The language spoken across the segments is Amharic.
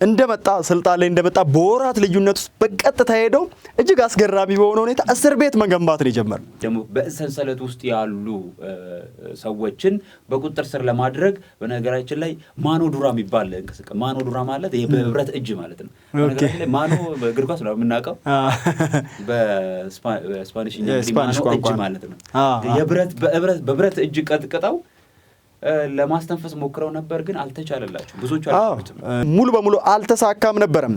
እንደመጣ ስልጣን ላይ እንደመጣ በወራት ልዩነት ውስጥ በቀጥታ ሄደው እጅግ አስገራሚ በሆነ ሁኔታ እስር ቤት መገንባት ነው የጀመረው። ደግሞ በሰንሰለት ውስጥ ያሉ ሰዎችን በቁጥጥር ስር ለማድረግ በነገራችን ላይ ማኖ ዱራ የሚባል እንቅስቃሴ ማኖ ዱራ ማለት ይሄ በብረት እጅ ማለት ነው። በነገራችን ላይ ማኖ በእግር ኳስ ነው የምናውቀው በስፓኒሽኛ ማኖ እጅ ማለት ነው። በብረት እጅ ቀጥቅጠው ለማስተንፈስ ሞክረው ነበር ግን አልተቻለላቸው። ብዙዎች ሙሉ በሙሉ አልተሳካም ነበርም።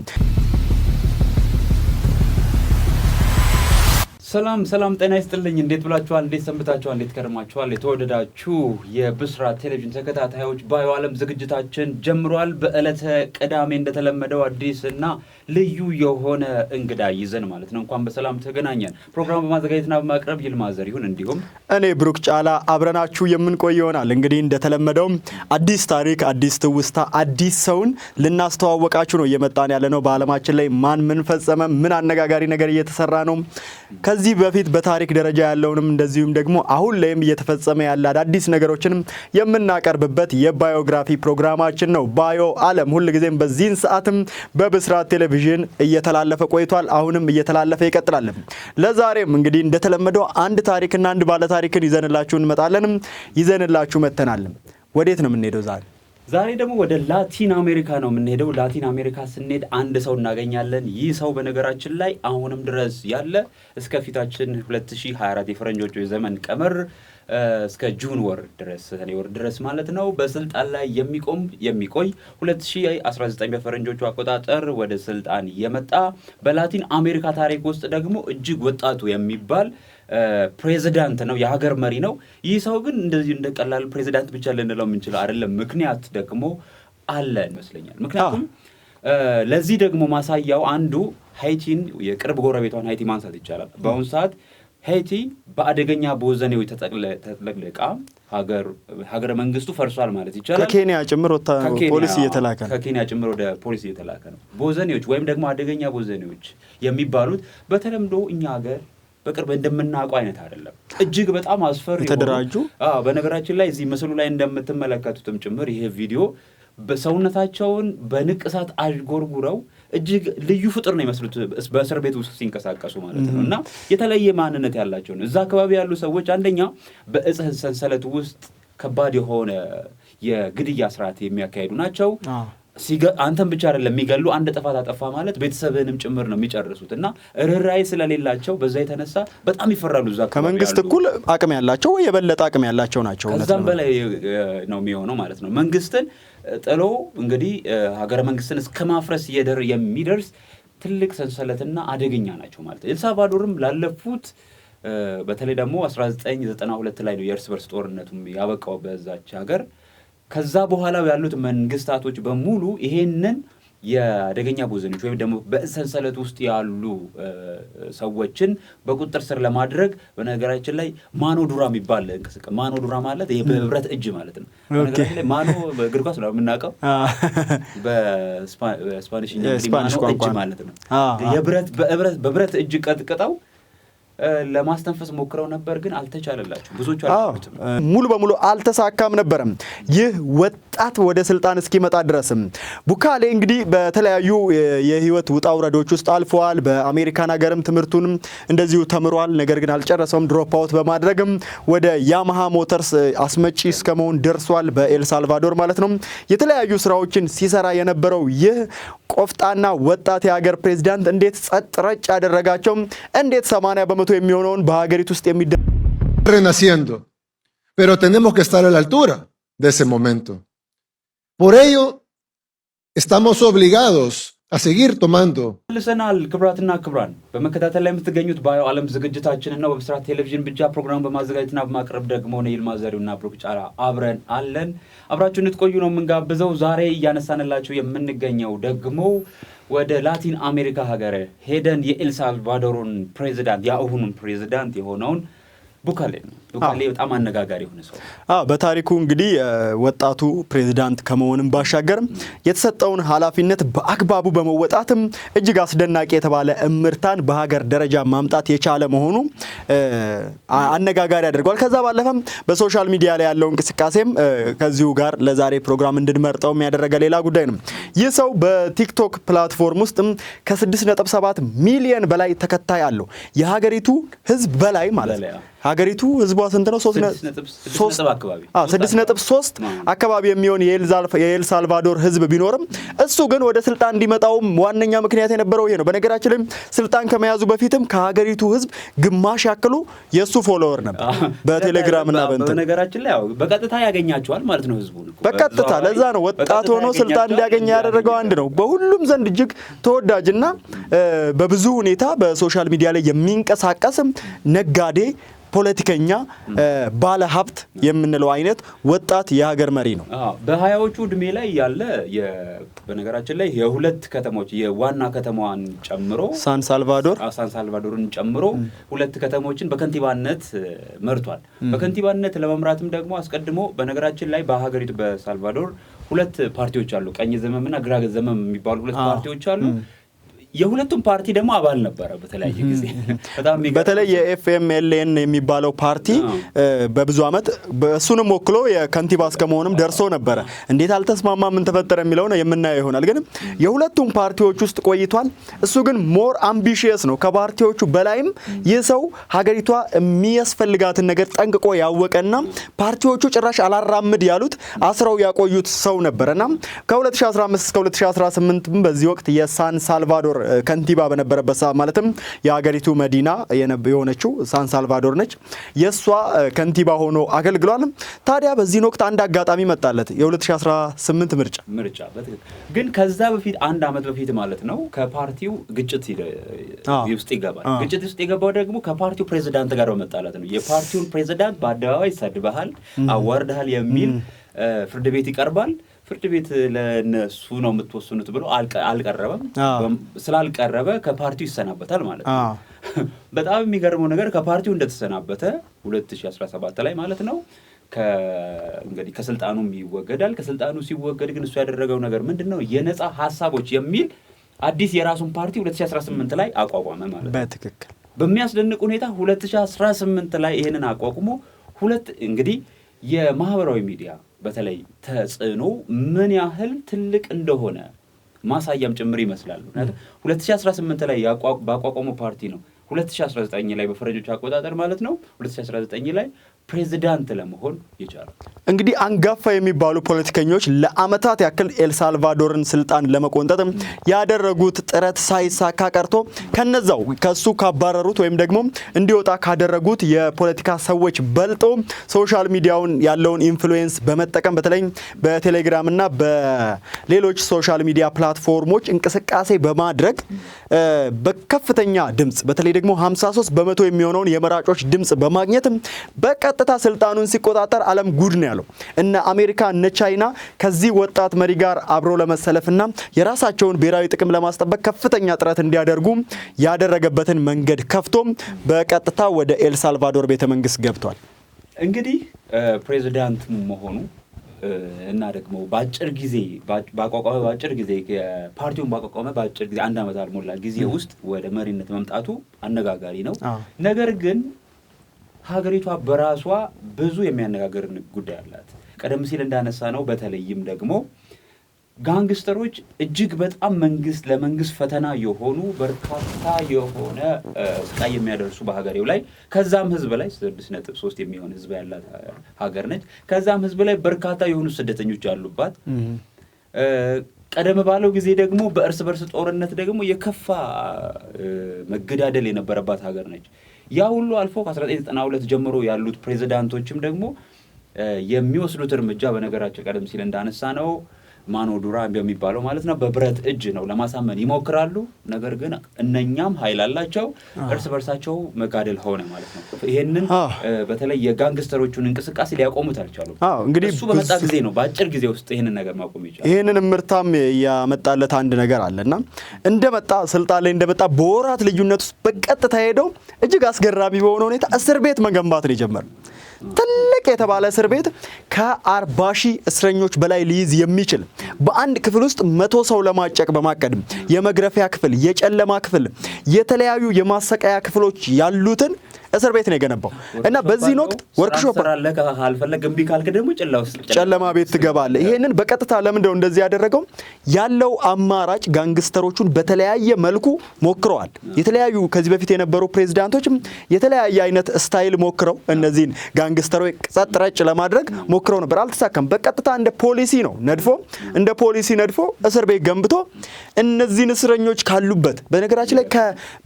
ሰላም ጤና ይስጥልኝ። እንዴት ብላችኋል? እንዴት ሰንብታችኋል? እንዴት ከረማችኋል? የተወደዳችሁ የብስራት ቴሌቪዥን ተከታታዮች ባዮ ዓለም ዝግጅታችን ጀምሯል። በዕለተ ቅዳሜ እንደተለመደው አዲስና ልዩ የሆነ እንግዳ ይዘን ማለት ነው እንኳን በሰላም ተገናኘን። ፕሮግራሙ በማዘጋጀትና በማቅረብ ይልማ ዘሪሁን እንዲሁም እኔ ብሩክ ጫላ አብረናችሁ የምንቆይ ይሆናል። እንግዲህ እንደተለመደው አዲስ ታሪክ፣ አዲስ ትውስታ፣ አዲስ ሰውን ልናስተዋወቃችሁ ነው እየመጣን ያለ ነው። በዓለማችን ላይ ማን ምን ፈጸመ፣ ምን አነጋጋሪ ነገር እየተሰራ ነው፣ ከዚህ በፊት በታሪክ ደረጃ ያለውንም እንደዚሁም ደግሞ አሁን ላይም እየተፈጸመ ያለ አዲስ ነገሮችንም የምናቀርብበት የባዮግራፊ ፕሮግራማችን ነው ባዮ ዓለም። ሁልጊዜም በዚህን ሰዓትም በብስራት ቴሌቪዥን እየተላለፈ ቆይቷል። አሁንም እየተላለፈ ይቀጥላል። ለዛሬም እንግዲህ እንደተለመደው አንድ ታሪክና አንድ ባለ ታሪክን ይዘንላችሁ እንመጣለን። ይዘንላችሁ መተናል። ወዴት ነው የምንሄደው ዛሬ? ዛሬ ደግሞ ወደ ላቲን አሜሪካ ነው የምንሄደው። ላቲን አሜሪካ ስንሄድ አንድ ሰው እናገኛለን። ይህ ሰው በነገራችን ላይ አሁንም ድረስ ያለ እስከ ፊታችን 2024 የፈረንጆቹ የዘመን ቀመር እስከ ጁን ወር ድረስ ሰኔ ወር ድረስ ማለት ነው በስልጣን ላይ የሚቆይ 2019 በፈረንጆቹ አቆጣጠር ወደ ስልጣን የመጣ በላቲን አሜሪካ ታሪክ ውስጥ ደግሞ እጅግ ወጣቱ የሚባል ፕሬዚዳንት ነው፣ የሀገር መሪ ነው። ይህ ሰው ግን እንደዚህ እንደቀላል ፕሬዚዳንት ብቻ ልንለው የምንችለው አይደለም። ምክንያት ደግሞ አለ ይመስለኛል። ምክንያቱም ለዚህ ደግሞ ማሳያው አንዱ ሃይቲን የቅርብ ጎረቤቷን ሃይቲ ማንሳት ይቻላል። በአሁኑ ሰዓት ሃይቲ በአደገኛ ቦዘኔዎች ተጥለቅልቃ ሀገረ መንግስቱ ፈርሷል ማለት ይቻላል። ከኬንያ ጭምር ፖሊስ እየተላከ ነው። ከኬንያ ጭምር ወደ ፖሊስ እየተላከ ነው። ቦዘኔዎች ወይም ደግሞ አደገኛ ቦዘኔዎች የሚባሉት በተለምዶ እኛ ሀገር በቅርብ እንደምናውቀው አይነት አይደለም። እጅግ በጣም አስፈሪ የተደራጁ በነገራችን ላይ እዚህ ምስሉ ላይ እንደምትመለከቱትም ጭምር ይሄ ቪዲዮ በሰውነታቸውን በንቅሳት አዥጎርጉረው እጅግ ልዩ ፍጥር ነው የሚመስሉት በእስር ቤት ውስጥ ሲንቀሳቀሱ ማለት ነው። እና የተለየ ማንነት ያላቸው ነው። እዛ አካባቢ ያሉ ሰዎች አንደኛ በእጽ ሰንሰለት ውስጥ ከባድ የሆነ የግድያ ስርዓት የሚያካሂዱ ናቸው። አንተም ብቻ አይደለም የሚገሉ፣ አንድ ጥፋት አጠፋ ማለት ቤተሰብንም ጭምር ነው የሚጨርሱት። እና ርህራሄ ስለሌላቸው በዛ የተነሳ በጣም ይፈራሉ። እዛ ከመንግስት እኩል አቅም ያላቸው ወይ የበለጠ አቅም ያላቸው ናቸው። ከዛም በላይ ነው የሚሆነው ማለት ነው። መንግስትን ጥሎ እንግዲህ ሀገረ መንግስትን እስከ ማፍረስ የሚደርስ ትልቅ ሰንሰለትና አደገኛ ናቸው ማለት ነው። ኤልሳልቫዶርም ላለፉት በተለይ ደግሞ 1992 ላይ ነው የእርስ በርስ ጦርነቱም ያበቃው በዛች ሀገር። ከዛ በኋላ ያሉት መንግስታቶች በሙሉ ይሄንን የአደገኛ ቦዘኔዎች ወይም ደግሞ በሰንሰለት ውስጥ ያሉ ሰዎችን በቁጥጥር ስር ለማድረግ በነገራችን ላይ ማኖ ዱራ የሚባል እንቅስቃሴ ማኖ ዱራ ማለት ይሄ በብረት እጅ ማለት ነው። በነገራችን ላይ ማኖ በእግር ኳስ ነው የምናውቀው በስፓኒሽኛ ማኖ እጅ ማለት ነው። በብረት እጅ ቀጥቅጠው ለማስተንፈስ ሞክረው ነበር ግን አልተቻለላቸው። ብዙዎች ሙሉ በሙሉ አልተሳካም ነበርም። ይህ ወጣት ወደ ስልጣን እስኪመጣ ድረስም ቡካሌ እንግዲህ በተለያዩ የህይወት ውጣ ውረዶች ውስጥ አልፈዋል። በአሜሪካን ሀገርም ትምህርቱንም እንደዚሁ ተምሯል። ነገር ግን አልጨረሰውም። ድሮፕ አውት በማድረግም ወደ ያማሃ ሞተርስ አስመጪ እስከመሆን ደርሷል። በኤልሳልቫዶር ማለት ነው። የተለያዩ ስራዎችን ሲሰራ የነበረው ይህ ቆፍጣና ወጣት የሀገር ፕሬዚዳንት እንዴት ጸጥ ረጭ ያደረጋቸው፣ እንዴት 80% የሚሆነውን በሀገሪቱ ውስጥ renaciendo, pero tenemos que estar a la altura de ese momento. Por ello estamos obligados a seguir tomando. ልሰናል ክብራትና ክብራን በመከታተል ላይ የምትገኙት ባዮ ዓለም ዝግጅታችንን ነው። በብስራት ቴሌቪዥን ብቻ ፕሮግራም በማዘጋጀትና በማቅረብ ደግሞ ነው ይልማ ዘሪሁንና ብሩክ ጫላ አብረን አለን። አብራችሁ እንድትቆዩ ነው የምንጋብዘው። ዛሬ እያነሳንላችሁ የምንገኘው ደግሞ ወደ ላቲን አሜሪካ ሀገር ሄደን የኤልሳልቫዶርን ፕሬዚዳንት የአሁኑን ፕሬዚዳንት የሆነውን ቡካሌ በጣም አነጋጋሪ ሆነ ሰው። በታሪኩ እንግዲህ ወጣቱ ፕሬዝዳንት ከመሆንም ባሻገርም የተሰጠውን ኃላፊነት በአግባቡ በመወጣትም እጅግ አስደናቂ የተባለ እምርታን በሀገር ደረጃ ማምጣት የቻለ መሆኑ አነጋጋሪ አድርጓል። ከዛ ባለፈም በሶሻል ሚዲያ ላይ ያለው እንቅስቃሴም ከዚሁ ጋር ለዛሬ ፕሮግራም እንድንመርጠው ያደረገ ሌላ ጉዳይ ነው። ይህ ሰው በቲክቶክ ፕላትፎርም ውስጥ ከ6.7 ሚሊዮን በላይ ተከታይ አለው። የሀገሪቱ ህዝብ በላይ ማለት ነው። ሀገሪቱ ህዝቧ ስንት ነው? 6.3 አካባቢ የሚሆን የኤል ሳልቫዶር ህዝብ ቢኖርም እሱ ግን ወደ ስልጣን እንዲመጣውም ዋነኛ ምክንያት የነበረው ይሄ ነው። በነገራችን ላይ ስልጣን ከመያዙ በፊትም ከሀገሪቱ ህዝብ ግማሽ ያክሉ የሱ ፎሎወር ነበር በቴሌግራም እና በነገራችን ላይ በቀጥታ ያገኛቸዋል ማለት ነው ህዝቡ በቀጥታ። ለዛ ነው ወጣት ሆኖ ስልጣን እንዲያገኝ ያደረገው አንድ ነው። በሁሉም ዘንድ እጅግ ተወዳጅና በብዙ ሁኔታ በሶሻል ሚዲያ ላይ የሚንቀሳቀስ ነጋዴ፣ ፖለቲከኛ፣ ባለ ሀብት የምንለው አይነት ወጣት የሀገር መሪ ነው። በሀያዎቹ እድሜ ላይ ያለ በነገራችን ላይ የሁለት ከተሞች የዋና ከተማዋን ጨምሮ ሳን ሳልቫዶርን ጨምሮ ሁለት ከተሞችን በከንቲባነት መርቷል። በከንቲባነት ለመምራትም ደግሞ አስቀድሞ በነገራችን ላይ በሀገሪቱ በሳልቫዶር ሁለት ፓርቲዎች አሉ። ቀኝ ዘመምና ግራ ዘመም የሚባሉ ሁለት ፓርቲዎች አሉ። የሁለቱም ፓርቲ ደግሞ አባል ነበረ በተለያየ ጊዜ። በተለይ የኤፍኤምኤልኤን የሚባለው ፓርቲ በብዙ አመት እሱንም ወክሎ የከንቲባ እስከመሆንም ደርሶ ነበረ። እንዴት አልተስማማ ምን ተፈጠረ የሚለው ነው የምናየው ይሆናል። ግን የሁለቱም ፓርቲዎች ውስጥ ቆይቷል። እሱ ግን ሞር አምቢሺየስ ነው ከፓርቲዎቹ በላይም። ይህ ሰው ሀገሪቷ የሚያስፈልጋትን ነገር ጠንቅቆ ያወቀና ፓርቲዎቹ ጭራሽ አላራምድ ያሉት አስረው ያቆዩት ሰው ነበረና ከ2015 እስከ 2018 በዚህ ወቅት የሳን ሳልቫዶር ከንቲባ በነበረበት ሰዓት ማለትም የሀገሪቱ መዲና የሆነችው ሳን ሳልቫዶር ነች። የሷ ከንቲባ ሆኖ አገልግሏል። ታዲያ በዚህ ወቅት አንድ አጋጣሚ መጣለት፣ የ2018 ምርጫ። ግን ከዛ በፊት አንድ አመት በፊት ማለት ነው ከፓርቲው ግጭት ውስጥ ይገባል። ግጭት ውስጥ የገባው ደግሞ ከፓርቲው ፕሬዝዳንት ጋር በመጣላት ነው። የፓርቲውን ፕሬዝዳንት በአደባባይ ሰድበሃል፣ አዋርደሃል የሚል ፍርድ ቤት ይቀርባል። ፍርድ ቤት ለነሱ ነው የምትወስኑት ብሎ አልቀረበም። ስላልቀረበ ከፓርቲው ይሰናበታል ማለት ነው። በጣም የሚገርመው ነገር ከፓርቲው እንደተሰናበተ 2017 ላይ ማለት ነው እንግዲህ ከስልጣኑም ይወገዳል። ከስልጣኑ ሲወገድ ግን እሱ ያደረገው ነገር ምንድነው? የነጻ ሀሳቦች የሚል አዲስ የራሱን ፓርቲ 2018 ላይ አቋቋመ ማለት ነው። በትክክል በሚያስደንቅ ሁኔታ 2018 ላይ ይሄንን አቋቁሞ እንግዲህ የማህበራዊ ሚዲያ በተለይ ተጽዕኖ ምን ያህል ትልቅ እንደሆነ ማሳያም ጭምር ይመስላል። 2018 ላይ ባቋቋመው ፓርቲ ነው 2019 ላይ በፈረንጆች አቆጣጠር ማለት ነው 2019 ላይ ፕሬዝዳንት ለመሆን ይቻላል። እንግዲህ አንጋፋ የሚባሉ ፖለቲከኞች ለአመታት ያክል ኤልሳልቫዶርን ስልጣን ለመቆንጠጥ ያደረጉት ጥረት ሳይሳካ ቀርቶ ከነዛው ከሱ ካባረሩት ወይም ደግሞ እንዲወጣ ካደረጉት የፖለቲካ ሰዎች በልጦ ሶሻል ሚዲያውን ያለውን ኢንፍሉዌንስ በመጠቀም በተለይ በቴሌግራም እና በሌሎች ሶሻል ሚዲያ ፕላትፎርሞች እንቅስቃሴ በማድረግ በከፍተኛ ድምጽ በተለይ ደግሞ 53% የሚሆነውን የመራጮች ድምጽ በማግኘት በቀጥታ ስልጣኑን ሲቆጣጠር ዓለም ጉድ ነው ያለው። እነ አሜሪካ እነ ቻይና ከዚህ ወጣት መሪ ጋር አብሮ ለመሰለፍና የራሳቸውን ብሔራዊ ጥቅም ለማስጠበቅ ከፍተኛ ጥረት እንዲያደርጉ ያደረገበትን መንገድ ከፍቶ በቀጥታ ወደ ኤል ሳልቫዶር ቤተመንግስት ገብቷል። እንግዲህ ፕሬዝዳንት መሆኑ እና ደግሞ በአጭር ጊዜ ፓርቲውን ባቋቋመ በአጭር ጊዜ አንድ አመት አልሞላ ጊዜ ውስጥ ወደ መሪነት መምጣቱ አነጋጋሪ ነው። ነገር ግን ሀገሪቷ በራሷ ብዙ የሚያነጋግር ጉዳይ አላት። ቀደም ሲል እንዳነሳ ነው በተለይም ደግሞ ጋንግስተሮች እጅግ በጣም ለመንግስት ፈተና የሆኑ በርካታ የሆነ ስቃይ የሚያደርሱ በሀገሬው ላይ ከዛም ህዝብ ላይ 6.3 የሚሆን ህዝብ ያላት ሀገር ነች። ከዛም ህዝብ ላይ በርካታ የሆኑ ስደተኞች ያሉባት ቀደም ባለው ጊዜ ደግሞ በእርስ በርስ ጦርነት ደግሞ የከፋ መገዳደል የነበረባት ሀገር ነች። ያ ሁሉ አልፎ ከ1992 ጀምሮ ያሉት ፕሬዝዳንቶችም ደግሞ የሚወስዱት እርምጃ በነገራችን ቀደም ሲል እንዳነሳ ነው ማኖ ዱራ በሚባለው ማለት ነው በብረት እጅ ነው ለማሳመን ይሞክራሉ። ነገር ግን እነኛም ኃይል አላቸው እርስ በርሳቸው መጋደል ሆነ ማለት ነው። ይሄንን በተለይ የጋንግስተሮቹን እንቅስቃሴ ሊያቆሙት አልቻሉም። እንግዲህ እሱ በመጣ ጊዜ ነው በአጭር ጊዜ ውስጥ ይሄንን ነገር ማቆም ይቻላል። ይሄንን ምርታም ያመጣለት አንድ ነገር አለና እንደመጣ ስልጣን ላይ እንደመጣ በወራት ልዩነት ውስጥ በቀጥታ ሄደው እጅግ አስገራሚ በሆነ ሁኔታ እስር ቤት መገንባት ነው የጀመረው። ትልቅ የተባለ እስር ቤት ከ40,000 እስረኞች በላይ ሊይዝ የሚችል በአንድ ክፍል ውስጥ 100 ሰው ለማጨቅ በማቀድ የመግረፊያ ክፍል፣ የጨለማ ክፍል፣ የተለያዩ የማሰቃያ ክፍሎች ያሉትን እስር ቤት ነው የገነባው እና በዚህ ወቅት ወርክሾፕ አለከ አልፈለገ እምቢ ካልክ ደግሞ ጨለማ ቤት ትገባለህ። ይሄንን በቀጥታ ለምንድነው እንደዚህ ያደረገው? ያለው አማራጭ ጋንግስተሮቹን በተለያየ መልኩ ሞክረዋል። የተለያዩ ከዚህ በፊት የነበሩ ፕሬዝዳንቶችም የተለያየ አይነት ስታይል ሞክረው እነዚህን ጋንግስተሮች ጸጥ ረጭ ለማድረግ ሞክረው ነበር፣ አልተሳካም። በቀጥታ እንደ ፖሊሲ ነድፎ እስር ቤት ገንብቶ እነዚህን እስረኞች ካሉበት በነገራችን ላይ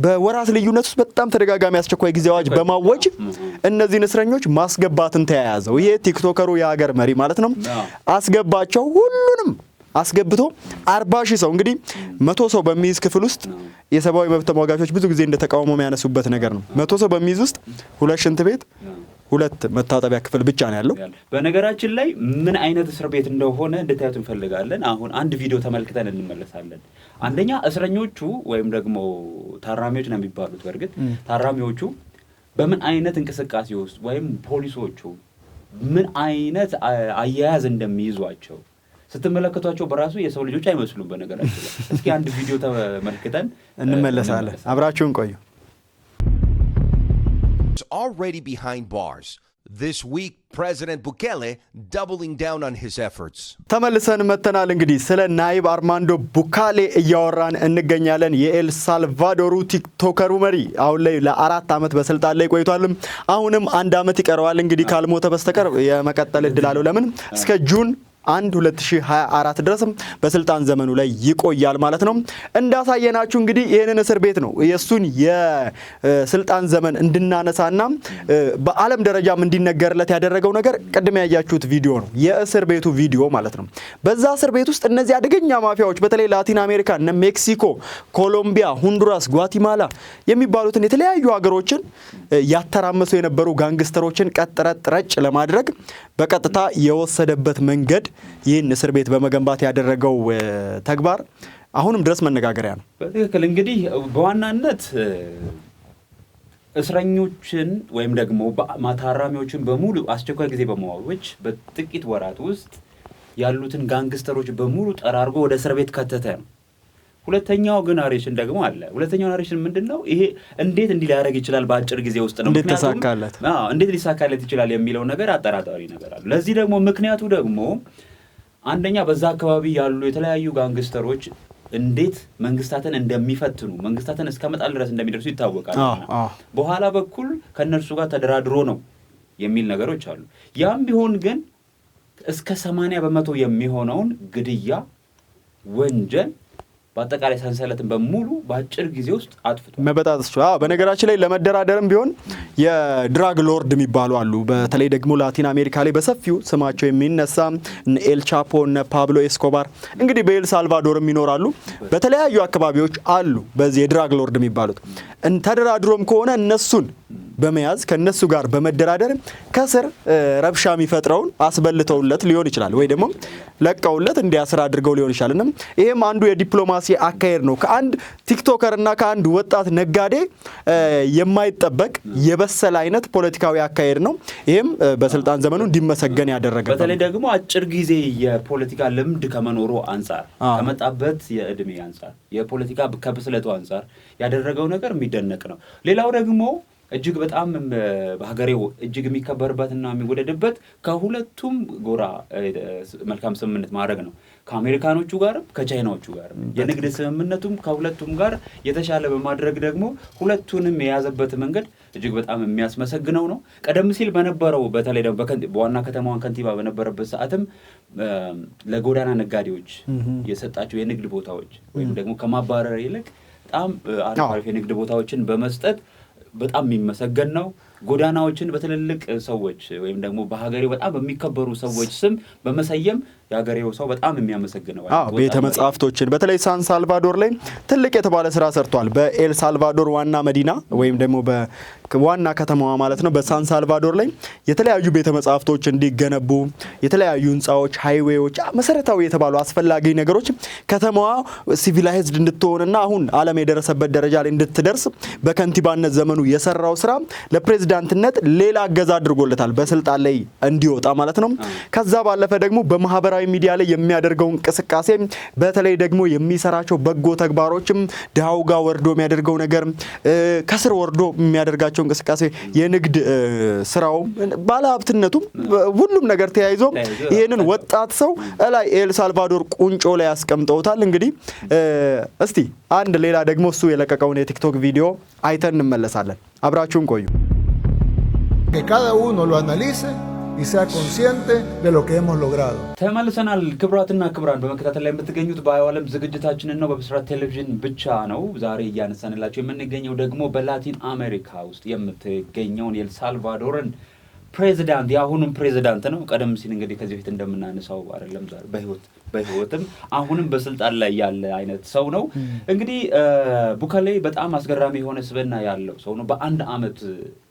በወራት ልዩነት ውስጥ በጣም ተደጋጋሚ አስቸኳይ ጊዜ አዋጅ በማወጅ እነዚህን እስረኞች ማስገባትን ተያያዘው። ይሄ ቲክቶከሩ የሀገር መሪ ማለት ነው አስገባቸው። ሁሉንም አስገብቶ 40,000 ሰው እንግዲህ 100 ሰው በሚይዝ ክፍል ውስጥ የሰብአዊ መብት ተሟጋቾች ብዙ ጊዜ እንደተቃውሞ የሚያነሱበት ነገር ነው። 100 ሰው በሚይዝ ውስጥ 2 ሽንት ቤት 2 መታጠቢያ ክፍል ብቻ ነው ያለው። በነገራችን ላይ ምን አይነት እስር ቤት እንደሆነ እንድታዩት እንፈልጋለን። አሁን አንድ ቪዲዮ ተመልክተን እንመለሳለን። አንደኛ እስረኞቹ ወይም ደግሞ ታራሚዎች ነው የሚባሉት። በርግጥ ታራሚዎቹ በምን አይነት እንቅስቃሴ ውስጥ ወይም ፖሊሶቹ ምን አይነት አያያዝ እንደሚይዟቸው ስትመለከቷቸው በራሱ የሰው ልጆች አይመስሉም። በነገራችን ላይ እስኪ አንድ ቪዲዮ ተመልክተን እንመለሳለን። አብራችሁን ቆዩ። Already behind bars. This week, President Bukele doubling down on his efforts. ተመልሰን መተናል። እንግዲህ ስለ ናይብ አርማንዶ ቡካሌ እያወራን እንገኛለን። የኤል ሳልቫዶሩ ቲክቶከሩ መሪ አሁን ላይ ለ4 ዓመት በስልጣን ላይ ቆይቷል። አሁንም 1 ዓመት ይቀረዋል። እንግዲህ ካልሞተ በስተቀር የመቀጠል እድል አለው። ለምን እስከ ጁን 2024 ድረስም በስልጣን ዘመኑ ላይ ይቆያል ማለት ነው። እንዳሳየናችሁ እንግዲህ ይሄንን እስር ቤት ነው የሱን የስልጣን ዘመን እንድናነሳና በዓለም ደረጃም እንዲነገርለት ያደረገው ነገር ቅድም ያያችሁት ቪዲዮ ነው፣ የእስር ቤቱ ቪዲዮ ማለት ነው። በዛ እስር ቤት ውስጥ እነዚህ አደገኛ ማፊያዎች በተለይ ላቲን አሜሪካ እነ ሜክሲኮ፣ ኮሎምቢያ፣ ሆንዱራስ፣ ጓቲማላ የሚባሉትን የተለያዩ ሀገሮችን ያተራመሱ የነበሩ ጋንግስተሮችን ቀጥረጥ ረጭ ለማድረግ በቀጥታ የወሰደበት መንገድ ይህን እስር ቤት በመገንባት ያደረገው ተግባር አሁንም ድረስ መነጋገሪያ ነው። በትክክል እንግዲህ በዋናነት እስረኞችን ወይም ደግሞ ታራሚዎችን በሙሉ አስቸኳይ ጊዜ በማወጅ በጥቂት ወራት ውስጥ ያሉትን ጋንግስተሮች በሙሉ ጠራርጎ ወደ እስር ቤት ከተተ ነው። ሁለተኛው ግን ናሬሽን ደግሞ አለ። ሁለተኛው ናሬሽን ምንድነው? ይሄ እንዴት እንዲህ ሊያደርግ ይችላል በአጭር ጊዜ ውስጥ ነው? እንዴት ሊሳካለት ይችላል የሚለው ነገር አጠራጣሪ ነገር አለ። ለዚህ ደግሞ ምክንያቱ ደግሞ አንደኛ በዛ አካባቢ ያሉ የተለያዩ ጋንግስተሮች እንዴት መንግስታትን እንደሚፈትኑ መንግስታትን እስከመጣል ድረስ እንደሚደርሱ ይታወቃል። በኋላ በኩል ከነርሱ ጋር ተደራድሮ ነው የሚል ነገሮች አሉ። ያም ቢሆን ግን እስከ 80% የሚሆነውን ግድያ ወንጀል በአጠቃላይ ሰንሰለትን በሙሉ በአጭር ጊዜ ውስጥ አጥፍቷል። መበጣጥስ በነገራችን ላይ ለመደራደርም ቢሆን የድራግ ሎርድ የሚባሉ አሉ። በተለይ ደግሞ ላቲን አሜሪካ ላይ በሰፊው ስማቸው የሚነሳ ኤል ቻፖ፣ ፓብሎ ኤስኮባር እንግዲህ በኤል ሳልቫዶርም ይኖራሉ። በተለያዩ አካባቢዎች አሉ በዚህ የድራግ ሎርድ የሚባሉት። ተደራድሮም ከሆነ እነሱን በመያዝ ከነሱ ጋር በመደራደር ከስር ረብሻ የሚፈጥረውን አስበልተውለት ሊሆን ይችላል፣ ወይ ደግሞ ለቀውለት እንዲያስራ አድርገው ሊሆን ይችላል። እና ይሄም አንዱ የዲፕሎማሲ አካሄድ ነው። ከአንድ ቲክቶከር እና ከአንድ ወጣት ነጋዴ የማይጠበቅ የበሰለ አይነት ፖለቲካዊ አካሄድ ነው። ይሄም በስልጣን ዘመኑ እንዲመሰገን ያደረገ በተለይ ደግሞ አጭር ጊዜ የፖለቲካ ልምድ ከመኖሩ አንፃር ከመጣበት የእድሜ አንፃር የፖለቲካ ከብስለቱ አንፃር ያደረገው ነገር የሚደነቅ ነው። ሌላው ደግሞ እጅግ በጣም በሀገሬው እጅግ የሚከበርበትና የሚወደድበት ከሁለቱም ጎራ መልካም ስምምነት ማድረግ ነው። ከአሜሪካኖቹ ጋርም ከቻይናዎቹ ጋርም የንግድ ስምምነቱም ከሁለቱም ጋር የተሻለ በማድረግ ደግሞ ሁለቱንም የያዘበት መንገድ እጅግ በጣም የሚያስመሰግነው ነው። ቀደም ሲል በነበረው በተለይ ደግሞ በዋና ከተማዋን ከንቲባ በነበረበት ሰዓትም ለጎዳና ነጋዴዎች የሰጣቸው የንግድ ቦታዎች ወይም ደግሞ ከማባረር ይልቅ በጣም አሪፍ የንግድ ቦታዎችን በመስጠት በጣም የሚመሰገን ነው። ጎዳናዎችን በትልልቅ ሰዎች ወይም ደግሞ በሀገሬው በጣም በሚከበሩ ሰዎች ስም በመሰየም ያገሬው ሰው በጣም የሚያመሰግነው ቤተ መጻሕፍቶችን በተለይ ሳን ሳልቫዶር ላይ ትልቅ የተባለ ስራ ሰርቷል። በኤል ሳልቫዶር ዋና መዲና ወይም ደግሞ በዋና ከተማዋ ማለት ነው በሳን ሳልቫዶር ላይ የተለያዩ ቤተ መጻሕፍቶች እንዲገነቡ የተለያዩ ህንጻዎች፣ ሃይዌዎች፣ መሰረታዊ የተባሉ አስፈላጊ ነገሮች ከተማዋ ሲቪላይዝድ እንድትሆንና አሁን ዓለም የደረሰበት ደረጃ ላይ እንድትደርስ በከንቲባነት ዘመኑ የሰራው ስራ ለፕሬዝዳንትነት ሌላ እገዛ አድርጎለታል በስልጣን ላይ እንዲወጣ ማለት ነው። ከዛ ባለፈ ደግሞ በማህበራዊ ሚዲያ ላይ የሚያደርገው እንቅስቃሴ በተለይ ደግሞ የሚሰራቸው በጎ ተግባሮችም ድሃው ጋር ወርዶ የሚያደርገው ነገር ከስር ወርዶ የሚያደርጋቸው እንቅስቃሴ የንግድ ስራው ባለሀብትነቱም ሁሉም ነገር ተያይዞ ይሄንን ወጣት ሰው ላይ ኤል ሳልቫዶር ቁንጮ ላይ ያስቀምጠውታል። እንግዲህ እስቲ አንድ ሌላ ደግሞ እሱ የለቀቀውን የቲክቶክ ቪዲዮ አይተን እንመለሳለን። አብራችሁን ቆዩ። Que cada uno lo analice y sea consciente de lo que hemos logrado. ተመልሰናል። ክብራትና ክብራን በመከታተል ላይ የምትገኙት በአየው ዓለም ዝግጅታችንን ነው። በብስራት ቴሌቪዥን ብቻ ነው ዛሬ እያነሳንላችሁ የምንገኘው ደግሞ በላቲን አሜሪካ ውስጥ የምትገኘውን የኤል ሳልቫዶርን ፕሬዚዳንት የአሁኑም ፕሬዚዳንት ነው። ቀደም ሲል እንግዲህ ከዚህ በፊት እንደምናነሳው አይደለም ዛሬ በህይወትም አሁንም በስልጣን ላይ ያለ አይነት ሰው ነው። እንግዲህ ቡኬሌ በጣም አስገራሚ የሆነ ስብዕና ያለው ሰው ነው። በአንድ አመት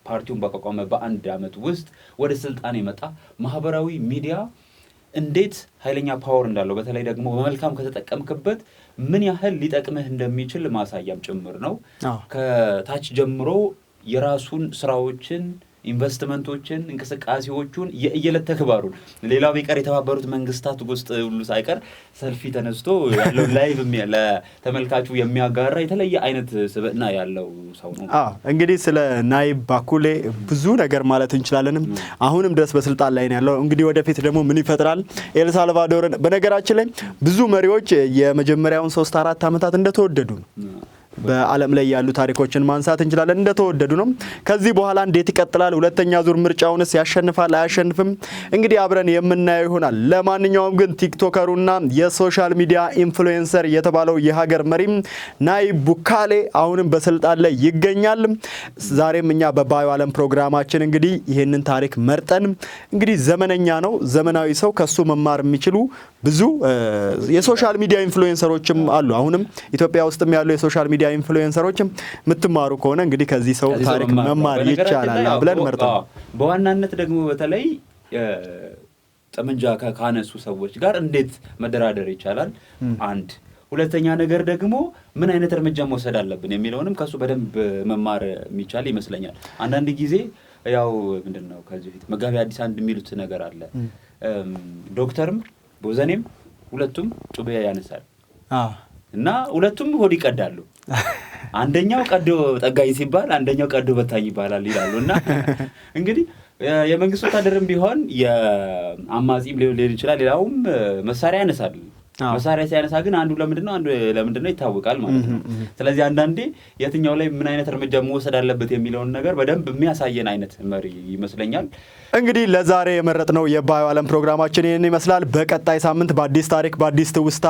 ፓርቲውን በቋቋመ በአንድ አመት ውስጥ ወደ ስልጣን የመጣ ማህበራዊ ሚዲያ እንዴት ኃይለኛ ፓወር እንዳለው በተለይ ደግሞ በመልካም ከተጠቀምክበት ምን ያህል ሊጠቅምህ እንደሚችል ማሳያም ጭምር ነው። ከታች ጀምሮ የራሱን ስራዎችን ኢንቨስትመንቶችን እንቅስቃሴዎቹን የእየለት ተግባሩን ሌላው ቢቀር የተባበሩት መንግስታት ውስጥ ሁሉ ሳይቀር ሰልፊ ተነስቶ ያለው ላይቭ ለተመልካቹ የሚያጋራ የተለየ አይነት ስብዕና ያለው ሰው ነው። እንግዲህ ስለ ናይብ ቡኬሌ ብዙ ነገር ማለት እንችላለን። አሁንም ድረስ በስልጣን ላይ ነው ያለው። እንግዲህ ወደፊት ደግሞ ምን ይፈጥራል ኤል ሳልቫዶርን። በነገራችን ላይ ብዙ መሪዎች የመጀመሪያውን 3-4 አመታት እንደተወደዱ ነው በዓለም ላይ ያሉ ታሪኮችን ማንሳት እንችላለን። እንደተወደዱ ነው። ከዚህ በኋላ እንዴት ይቀጥላል? ሁለተኛ ዙር ምርጫውንስ ያሸንፋል አያሸንፍም? እንግዲህ አብረን የምናየው ይሆናል። ለማንኛውም ግን ቲክቶከሩና የሶሻል ሚዲያ ኢንፍሉዌንሰር የተባለው የሀገር መሪም ናይብ ቡኬሌ አሁንም በስልጣን ላይ ይገኛል። ዛሬም እኛ በባዮ ዓለም ፕሮግራማችን እንግዲህ ይሄንን ታሪክ መርጠን እንግዲህ ዘመነኛ ነው ዘመናዊ ሰው ከሱ መማር የሚችሉ ብዙ የሶሻል ሚዲያ ኢንፍሉዌንሰሮችም አሉ። አሁንም ኢትዮጵያ ውስጥም ያሉ የሶሻል ሚዲያ ኢንፍሉዌንሰሮችም የምትማሩ ከሆነ እንግዲህ ከዚህ ሰው ታሪክ መማር ይቻላል ብለን መርጠናል። በዋናነት ደግሞ በተለይ ጠመንጃ ካነሱ ሰዎች ጋር እንዴት መደራደር ይቻላል አንድ፣ ሁለተኛ ነገር ደግሞ ምን አይነት እርምጃ መውሰድ አለብን የሚለውንም ከሱ በደንብ መማር የሚቻል ይመስለኛል። አንዳንድ ጊዜ ያው ምንድነው ከዚህ በፊት መጋቢ አዲስ አንድ የሚሉት ነገር አለ። ዶክተርም ቦዘኔም ሁለቱም ጩቤ ያነሳል እና ሁለቱም ሆድ ይቀዳሉ። አንደኛው ቀዶ ጠጋኝ ሲባል አንደኛው ቀዶ በታኝ ይባላል ይላሉና እንግዲህ የመንግስት ወታደርም ቢሆን የአማጺም ሊሆን ይችላል ሌላውም መሳሪያ ያነሳል። መሳሪያ ሲያነሳ ግን አንዱ ለምንድነው ይታወቃል ማለት ነው። ስለዚህ አንዳንዴ የትኛው ላይ ምን አይነት እርምጃ መወሰድ አለበት የሚለውን ነገር በደንብ የሚያሳየን አይነት መሪ ይመስለኛል። እንግዲህ ለዛሬ የመረጥነው የባዮ ዓለም ፕሮግራማችን ይህን ይመስላል። በቀጣይ ሳምንት በአዲስ ታሪክ በአዲስ ትውስታ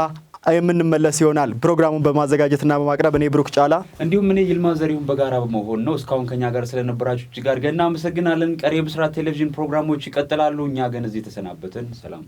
የምንመለስ ይሆናል። ፕሮግራሙን በማዘጋጀትና በማቅረብ እኔ ብሩክ ጫላ እንዲሁም እኔ ይልማ ዘሪሁን በጋራ በመሆን ነው። እስካሁን ከኛ ጋር ስለነበራችሁ እጅግ አድርገን እናመሰግናለን። ቀሪ የብስራት ቴሌቪዥን ፕሮግራሞች ይቀጥላሉ። እኛ ግን እዚህ ተሰናበትን። ሰላም።